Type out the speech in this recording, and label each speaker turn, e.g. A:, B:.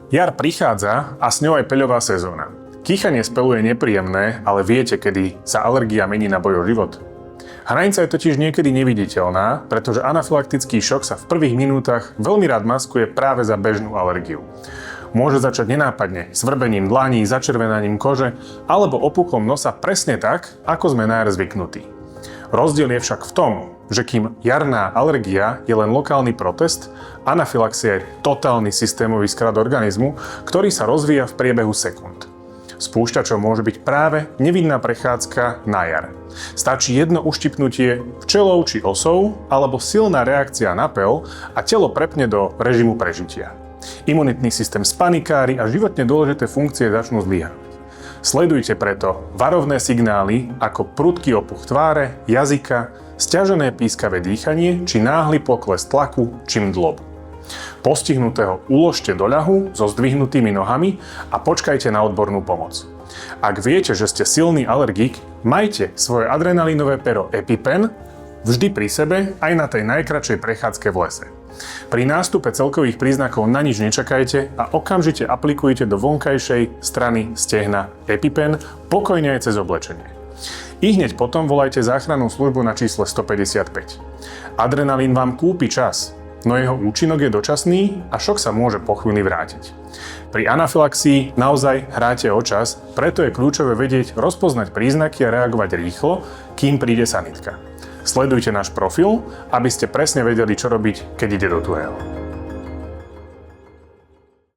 A: Jar prichádza a s ňou aj peľová sezóna. Kýchanie z peľu je nepríjemné, ale viete, kedy sa alergia mení na boj o život? Hranica je totiž niekedy neviditeľná, pretože anafylaktický šok sa v prvých minútach veľmi rád maskuje práve za bežnú alergiu. Môže začať nenápadne, svrbením dlaní, začervenaním kože alebo opuchom nosa presne tak, ako sme na jar zvyknutí. Rozdiel je však v tom, že kým jarná alergia je len lokálny protest, anafylaxia je totálny systémový skrat organizmu, ktorý sa rozvíja v priebehu sekúnd. Spúšťačom môže byť práve nevinná prechádzka na jar. Stačí jedno uštipnutie včelou či osou alebo silná reakcia na peľ a telo prepne do režimu prežitia. Imunitný systém spanikári a životne dôležité funkcie začnú zlyhávať. Sledujte preto varovné signály ako prudký opuch tváre, jazyka, sťažené pískavé dýchanie či náhly pokles tlaku či mdlobu. Postihnutého uložte do ľahu so zdvihnutými nohami a počkajte na odbornú pomoc. Ak viete, že ste silný alergik, majte svoje adrenalínové pero EpiPen vždy pri sebe aj na tej najkratšej prechádzke v lese. Pri nástupe celkových príznakov na nič nečakajte a okamžite aplikujte do vonkajšej strany stehna EpiPen, pokojne aj cez oblečenie. I hneď potom volajte záchrannú službu na čísle 155. Adrenalín vám kúpi čas, no jeho účinok je dočasný a šok sa môže po chvíli vrátiť. Pri anafylaxii naozaj hráte o čas, preto je kľúčové vedieť rozpoznať príznaky a reagovať rýchlo, kým príde sanitka. Sledujte náš profil, aby ste presne vedeli, čo robiť, keď ide do tuhého.